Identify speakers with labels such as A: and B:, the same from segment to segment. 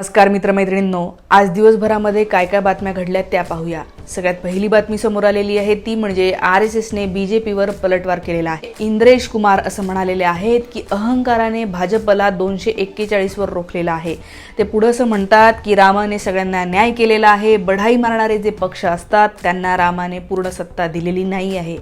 A: नमस्कार मित्रमैत्रिणींनो, आज दिवसभरामध्ये काय काय बातम्या घडल्या त्या पाहूया। सगळ्यात पहिली बातमी समोर आलेली आहे ती म्हणजे आरएसएसने बीजेपीवर पलटवार केलेला आहे। इंद्रेश कुमार असं म्हणालेले आहेत की अहंकाराने भाजपला 241 वर रोखलेला आहे। ते पुढे असं म्हणतात की रामाने सगळ्यांना न्याय केलेला आहे। बढाई मारणारे जे पक्ष असतात त्यांना रामाने पूर्ण सत्ता दिलेली नाही आहे।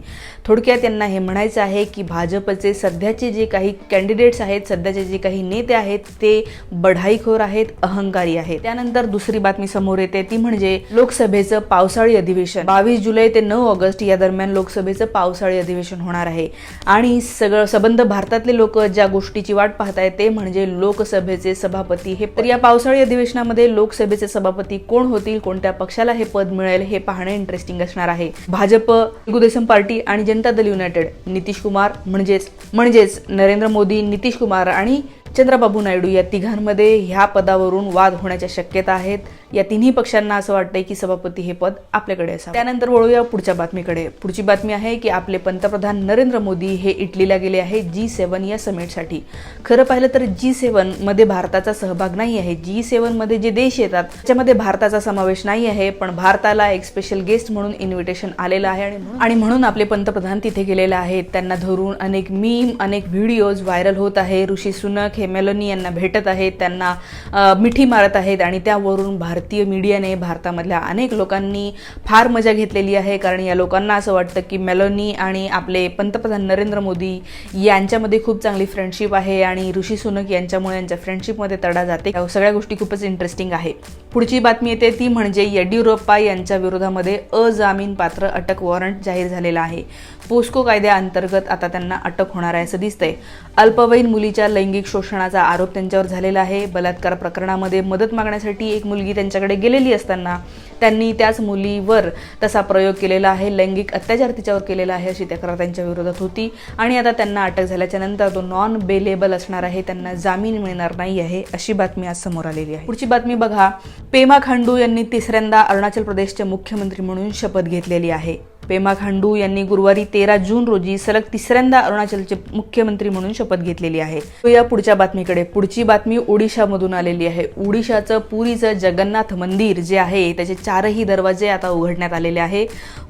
A: थोडक्यात त्यांना हे म्हणायचं आहे की भाजपचे सध्याचे जे काही कॅन्डिडेट्स आहेत, सध्याचे जे काही नेते आहेत ते बढाईखोर आहेत, अहंकारी आहेत। त्यानंतर दुसरी बातमी समोर येते ती म्हणजे लोकसभेचं पावसाळी अधिवेशन 22 जुलै ते 9 ऑगस्ट या दरम्यान लोकसभेचं पावसाळी अधिवेशन होणार आहे। आणि सबंध भारतातले लोक ज्या गोष्टीची वाट पाहत आहेत ते म्हणजे लोकसभेचे सभापती हे। तर या पावसाळी अधिवेशनामध्ये लोकसभेचे सभापती कोण होतील, कोणत्या पक्षाला हे पद मिळेल हे पाहणे इंटरेस्टिंग असणार आहे। भाजप, तेलुगू देशम पार्टी आणि जनता दल युनायटेड, नितीश कुमार म्हणजेच नरेंद्र मोदी, नितीश कुमार आणि चंद्रबाबू नायडू या तिघांमध्ये ह्या पदावरून वाद होण्याच्या शक्यता आहेत। या तिन्ही पक्षांना असं वाटतंय की सभापती हे पद आपल्याकडे असावं। त्यानंतर वळूया पुढच्या बातमीकडे। पुढची बातमी आहे की आपले पंतप्रधान नरेंद्र मोदी हे इटलीला गेले आहेत G7 या समिटसाठी। खरं पाहिलं तर G7 मध्ये भारताचा सहभाग नाही आहे। G7 मध्ये जे देश येतात त्याच्यामध्ये भारताचा समावेश नाही आहे, पण भारताला एक स्पेशल गेस्ट म्हणून इन्व्हिटेशन आलेलं आहे आणि म्हणून आपले पंतप्रधान तिथे गेलेले आहेत। त्यांना धरून अनेक मीम, अनेक व्हिडिओज व्हायरल होत आहे। ऋषी सुनक हे मेलोनी यांना भेटत आहेत, त्यांना मिठी मारत आहेत आणि त्यावरून भारतीय मीडियाने, भारतामधल्या अनेक लोकांनी फार मजा घेतलेली आहे। कारण या लोकांना असं वाटतं की मेलोनी आणि आपले पंतप्रधान नरेंद्र मोदी यांच्यामध्ये खूप चांगली फ्रेंडशिप आहे आणि ऋषी सुनक यांच्यामुळे यांच्या फ्रेंडशिपमध्ये तडा जाते। सगळ्या गोष्टी खूपच इंटरेस्टिंग आहे। पुढची बातमी येते ती म्हणजे येडियुरप्पा यांच्या विरोधामध्ये अजामीनपात्र अटक वॉरंट जाहीर झालेला आहे। पोस्को कायद्याअंतर्गत आता त्यांना अटक होणार आहे असं दिसतंय। अल्पवयीन मुलीच्या लैंगिक शोषणाचा आरोप त्यांच्यावर झालेला आहे। बलात्कार प्रकरणामध्ये मदत मागण्यासाठी एक मुलगी त्यांच्याकडे गेलेली असताना त्यांनी त्याच मुलीवर तसा प्रयोग केलेला आहे, लैंगिक अत्याचार तिच्यावर केलेला आहे अशी तक्रार त्यांच्या विरोधात होती आणि आता त्यांना अटक झाल्याच्या नंतर तो नॉन बेलेबल असणार आहे, त्यांना जामीन मिळणार नाही आहे अशी बातमी आज समोर आलेली आहे। पुढची बातमी बघा, पेमा खांडू यांनी तिसऱ्यांदा अरुणाचल प्रदेशचे मुख्यमंत्री म्हणून शपथ घेतलेली आहे। पेमा खांडू यांनी गुरुवारी 13 जून रोजी सलग तिसऱ्यांदा अरुणाचलचे मुख्यमंत्री म्हणून शपथ घेतलेली आहे। या पुढच्या बातमीकडे। पुढची बातमी ओडिशामधून आलेली आहे। ओडिशाचं पुरीचं जगन्नाथ मंदिर जे आहे त्याचे 4ही दरवाजे आता उघडण्यात आलेले आहे।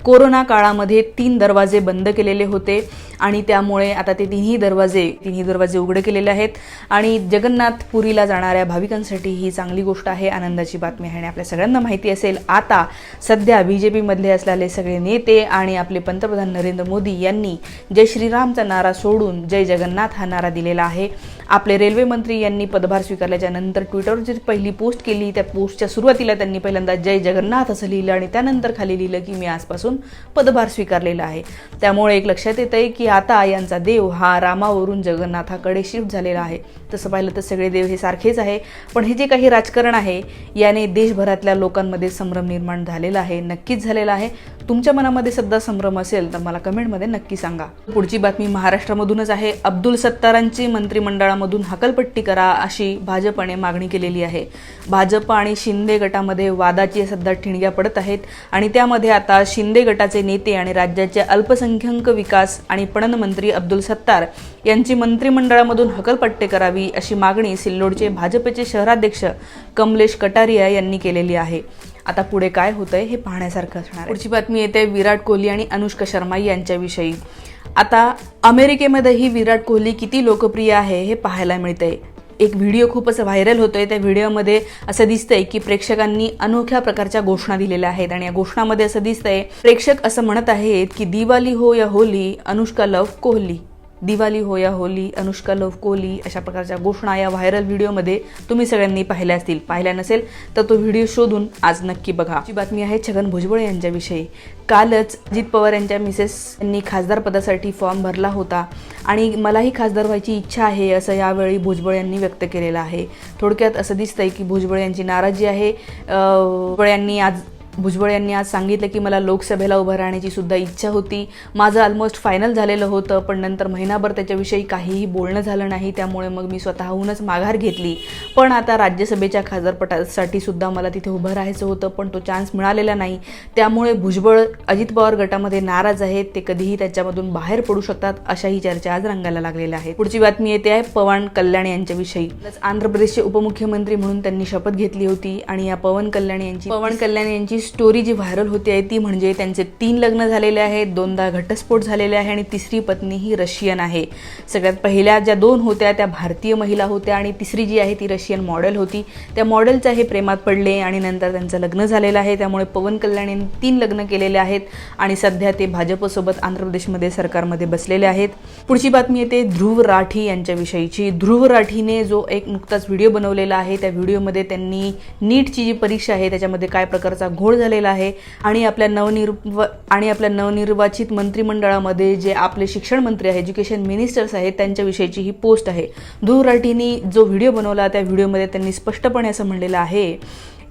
A: कोरोना काळामध्ये 3 दरवाजे बंद केलेले होते आणि त्यामुळे आता ते तिन्ही दरवाजे उघडे केलेले आहेत आणि जगन्नाथ पुरीला जाणाऱ्या भाविकांसाठी ही चांगली गोष्ट आहे, आनंदाची बातमी आहे। आणि आपल्या सगळ्यांना माहिती असेल आता सध्या बीजेपी मधले असलेले सगळे नेते आणि आपले पंतप्रधान नरेंद्र मोदी यांनी जय श्रीरामचा नारा सोडून जय जगन्नाथ हा नारा दिलेला आहे। आपले रेल्वे मंत्री यांनी पदभार स्वीकारल्याच्या नंतर ट्विटरवर जी पहिली पोस्ट केली त्या पोस्टच्या सुरुवातीला त्यांनी पहिल्यांदा जय जगन्नाथ असं लिहिलं आणि त्यानंतर खाली लिहिलं की मी आजपासून पदभार स्वीकारलेला आहे। त्यामुळे एक लक्षात येतंय की आता यांचा देव हा रामावरून जगन्नाथाकडे शिफ्ट झालेला आहे। तसं पाहिलं तर सगळे देव हे सारखेच आहे, पण हे जे काही राजकारण आहे याने देशभरातल्या लोकांमध्ये संभ्रम निर्माण झालेला आहे, नक्कीच झालेला आहे। तुमच्या मनामध्ये सध्या संभ्रम असेल तर मला कमेंटमध्ये नक्की सांगा। पुढची बातमी महाराष्ट्रामधूनच आहे। अब्दुल सत्तारांची मंत्रिमंडळामधून हकालपट्टी करा अशी भाजपने मागणी केलेली आहे। भाजप आणि शिंदे गटामध्ये वादाची सध्या ठिणग्या पडत आहेत आणि त्यामध्ये आता शिंदे गटाचे नेते आणि राज्याचे अल्पसंख्याक विकास आणि पणन मंत्री अब्दुल सत्तार यांची मंत्रिमंडळामधून हकालपट्टी करावी अशी मागणी सिल्लोडचे भाजपचे शहराध्यक्ष कमलेश कटारिया यांनी केलेली आहे। आता पुढे काय होतंय हे पाहण्यासारखं असणार आहे। पुढची बातमी येते विराट कोहली आणि अनुष्का शर्मा यांच्याविषयी। आता अमेरिकेमध्येही विराट कोहली किती लोकप्रिय आहे हे पाहायला मिळतंय। एक व्हिडिओ खूपच व्हायरल होतोय। त्या व्हिडिओमध्ये असं दिसतंय की प्रेक्षकांनी अनोख्या प्रकारच्या घोषणा दिलेल्या आहेत आणि या घोषणामध्ये असं दिसतंय, प्रेक्षक असं म्हणत आहेत की दिवाळी हो या होली अनुष्का लव्ह कोहली, दिवाळी हो या होली अनुष्का लव्ह कोहली अशा प्रकारच्या घोषणा या व्हायरल व्हिडिओमध्ये तुम्ही सगळ्यांनी पाहिल्या असतील। पाहिल्या नसेल तर तो व्हिडिओ शोधून आज नक्की बघा। ही बातमी आहे छगन भुजबळ यांच्याविषयी। कालच अजित पवार यांच्या मिसेस यांनी खासदार पदासाठी फॉर्म भरला होता आणि मलाही खासदार व्हायची इच्छा आहे असं यावेळी भुजबळ यांनी व्यक्त केलेलं आहे। थोडक्यात असं दिसतंय की भुजबळ यांची नाराजी आहे। भुजबळ यांनी आज भुजबळ यांनी आज सांगितलं की मला लोकसभेला उभं राहण्याची सुद्धा इच्छा होती, माझं ऑलमोस्ट फायनल झालेलं होतं, पण नंतर महिनाभर त्याच्याविषयी काहीही बोलणं झालं नाही, त्यामुळे मग मी स्वतःहूनच माघार घेतली. पण आता राज्यसभेच्या खासदारपदासाठी सुद्धा मला तिथे उभं राहायचं होतं, पण तो चान्स मिळालेला नाही. त्यामुळे भुजबळ अजित पवार गटामध्ये नाराज आहेत, ते कधीही त्याच्यामधून बाहेर पडू शकतात, अशाही चर्चा आज रंगायला लागलेल्या आहेत. पुढची बातमी येते आहे पवन कल्याण यांच्याविषयी. आंध्र प्रदेशचे उपमुख्यमंत्री म्हणून त्यांनी शपथ घेतली होती आणि या पवन कल्याण यांची स्टोरी जी व्हायरल होती आहे ती म्हणजे त्यांचे 3 लग्न झालेले आहेत, 2दा घटस्फोट झालेले आहे आणि तिसरी पत्नी ही रशियन आहे. सगळ्यात पहिल्या ज्या 2 होत्या त्या भारतीय महिला होत्या आणि तिसरी जी आहे ती रशियन मॉडेल होती. त्या मॉडेलच्या हे प्रेमात पडले आणि नंतर त्यांचं लग्न झालेलं आहे. त्यामुळे पवन कल्याण यांनी 3 लग्न केलेले आहेत आणि सध्या ते भाजपसोबत आंध्र प्रदेशमध्ये सरकारमध्ये बसलेले आहेत. पुढची बातमी येते ध्रुव राठी यांच्याविषयीची. ध्रुव राठीने जो एक नुकताच व्हिडिओ बनवलेला आहे, त्या व्हिडिओमध्ये त्यांनी नीटची जी परीक्षा आहे त्याच्यामध्ये काय प्रकारचा घोळ झालेला आहे आणि आपल्या नवनिर्वाचित मंत्रिमंडळामध्ये जे आपले शिक्षण मंत्री आहे, एज्युकेशन मिनिस्टर्स आहेत, त्यांच्याविषयीची ही पोस्ट आहे. ध्रुव राठींनी जो व्हिडिओ बनवला त्या व्हिडिओमध्ये त्यांनी स्पष्टपणे असं म्हणलेलं आहे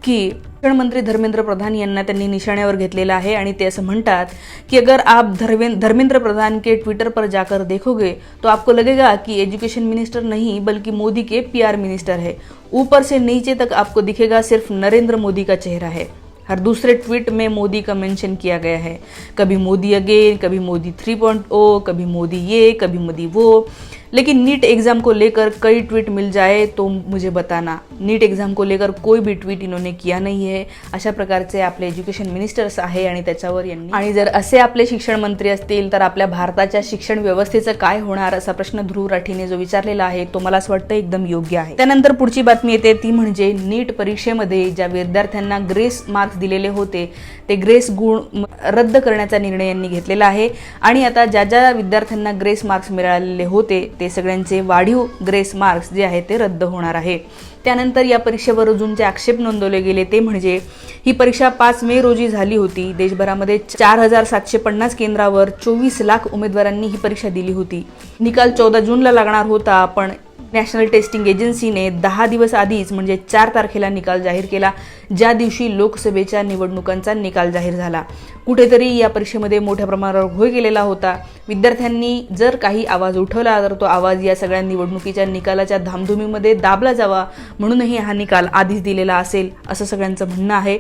A: की शिक्षण मंत्री धर्मेंद्र प्रधान यांना त्यांनी निशाण्यावर घेतलेला आहे आणि ते असं म्हणतात की अगर आप धर्मेंद्र प्रधान के ट्विटर पर जाकर देखोगे तो आपको लगेगा कि एजुकेशन मिनिस्टर नहीं बल्कि मोदी के PR मिनिस्टर है. ऊपर से नीचे तक आपको दिखेगा सिर्फ नरेंद्र मोदी का चेहरा है. हर दूसरे ट्वीट में मोदी का मेंशन किया गया है. कभी मोदी अगेन, कभी मोदी 3.0, कभी मोदी ये, कभी मोदी वो. लेकिन नीट एग्जाम को लेकर कई ट्वीट मिल जाए तो मुझे बताना. नीट एग्जाम को लेकर कोई भी ट्वीट इन्होंने किया नहीं है. अशा प्रकारचे आपले एज्युकेशन मिनिस्टर्स आहे आणि त्याच्यावर यांनी आणि जर असे आपले शिक्षण मंत्री असतील तर आपल्या भारताच्या शिक्षण व्यवस्थेचं काय होणार असा प्रश्न ध्रुव राठीने जो विचारलेला आहे तो मला असं वाटतं एकदम योग्य आहे. त्यानंतर पुढची बातमी येते ती म्हणजे नीट परीक्षेमध्ये ज्या विद्यार्थ्यांना ग्रेस मार्क्स दिलेले होते ते ग्रेस गुण रद्द करण्याचा निर्णय यांनी घेतलेला आहे आणि आता ज्या विद्यार्थ्यांना ग्रेस मार्क्स मिळालेले होते ते सगळ्यांचे वाढीव ग्रेस मार्क्स जे आहे ते रद्द होणार आहे. त्यानंतर या परीक्षेवर अजून जे आक्षेप नोंदवले गेले ते म्हणजे ही परीक्षा 5 मे रोजी झाली होती. देशभरामध्ये 4750 केंद्रावर 24 लाख उमेदवारांनी ही परीक्षा दिली होती. निकाल 14 जूनला लागणार होता, पण नॅशनल टेस्टिंग एजन्सीने 10 दिवस आधीच म्हणजे 4 तारखेला निकाल जाहीर केला, ज्या दिवशी लोकसभेच्या निवडणुकांचा निकाल जाहीर झाला. कुठेतरी या परीक्षेमध्ये मोठ्या प्रमाणावर घोळ केलेला होता. विद्यार्थ्यांनी जर काही आवाज उठवला तर तो आवाज या सगळ्या निवडणुकीच्या निकालाच्या धामधुमीमध्ये दाबला जावा म्हणूनही हा निकाल आधीच दिलेला असेल असं सगळ्यांचं म्हणणं आहे.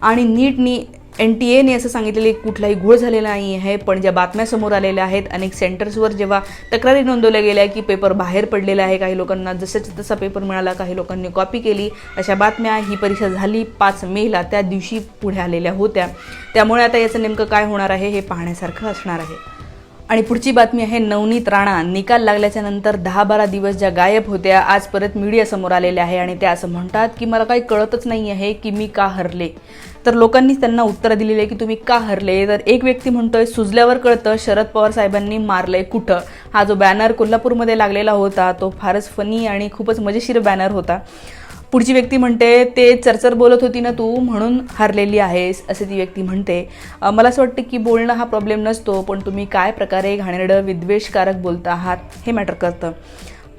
A: आणि नीटनी NTA असं सांगितलेले कुठलाही घोळ झालेला नाही आहे, पण ज्या बातम्या समोर आलेल्या आहेत अनेक सेंटर्सवर जेव्हा तक्रारी नोंदवल्या गेल्या की पेपर बाहेर पडलेला आहे, काही लोकांना जसंच तसा पेपर मिळाला, काही लोकांनी कॉपी केली, अशा बातम्या ही परीक्षा झाली 5 मेला त्या दिवशी पुढे आलेल्या होत्या. त्यामुळे आता याचं नेमकं काय होणार आहे हे पाहण्यासारखं असणार आहे. आणि पुढची बातमी आहे नवनीत राणा. निकाल लागल्याच्या नंतर 10-12 दिवस ज्या गायब होत्या आज परत मीडिया समोर आलेल्या आहे आणि त्या असं म्हणतात की मला काही कळतच नाही आहे की मी का हरले. तर लोकांनी त्यांना उत्तर दिलेले की तुम्ही का हरले. तर एक व्यक्ती म्हणतोय सुजल्यावर कळतं शरद पवार साहेबांनी मारलंय कुठं. हा जो बॅनर कोल्हापूरमध्ये लागलेला होता तो फारच फनी आणि खूपच मजेशीर बॅनर होता. पुढची व्यक्ती म्हणते ते चरचर बोलत होती ना तू म्हणून हरलेली आहेस असे ती व्यक्ती म्हणते. मला असं वाटतं की बोलणं हा प्रॉब्लेम नसतो, पण तुम्ही काय प्रकारे घाणेरडं विद्वेषकारक बोलता आहात हे मॅटर करतं.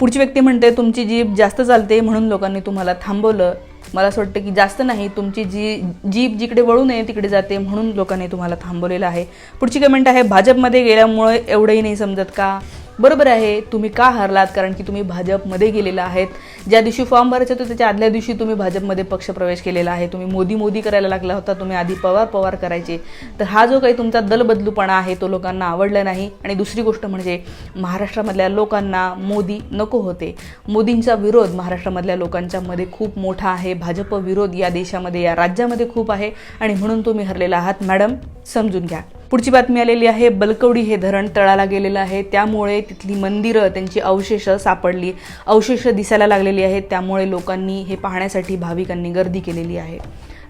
A: पुढची व्यक्ती म्हणते तुमची जीभ जास्त चालते म्हणून लोकांनी तुम्हाला थांबवलं. मला असं वाटतं की जास्त नाही, तुमची जीभ जिकडे वळू नये तिकडे जाते म्हणून लोकांनी तुम्हाला थांबवलेलं आहे. पुढची कमेंट आहे भाजपमध्ये गेल्यामुळे एवढंही नाही समजत का. बरोबर आहे, तुम्ही का हरलात कारण की तुम्ही भाजपमध्ये गेलेला आहेत. ज्या दिवशी फॉर्म भरायचा होता त्याच्या आदल्या दिवशी तुम्ही भाजपमध्ये पक्षप्रवेश केलेला आहे. तुम्ही मोदी करायला लागला होता, तुम्ही आधी पवार करायचे. तर हा जो काही तुमचा दलबदलूपणा आहे तो लोकांना आवडला नाही. आणि दुसरी गोष्ट म्हणजे महाराष्ट्रामधल्या लोकांना मोदी नको होते. मोदींचा विरोध महाराष्ट्रामधल्या लोकांच्या मध्ये खूप मोठा आहे. भाजप विरोध या देशामध्ये या राज्यामध्ये खूप आहे आणि म्हणून तुम्ही हरलेला आहात मॅडम, समजून घ्या. पुढची बातमी आलेली आहे बलकवडी हे धरण तळाला गेलेलं आहे, त्यामुळे तिथली मंदिरं त्यांची अवशेष सापडली, अवशेष दिसायला लागलेली आहेत. त्यामुळे लोकांनी हे पाहण्यासाठी भाविकांनी गर्दी केलेली आहे.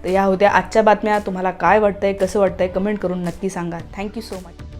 A: तर या होत्या आजच्या बातम्या. तुम्हाला काय वाटतंय, कसं वाटतंय कमेंट करून नक्की सांगा. Thank you so much.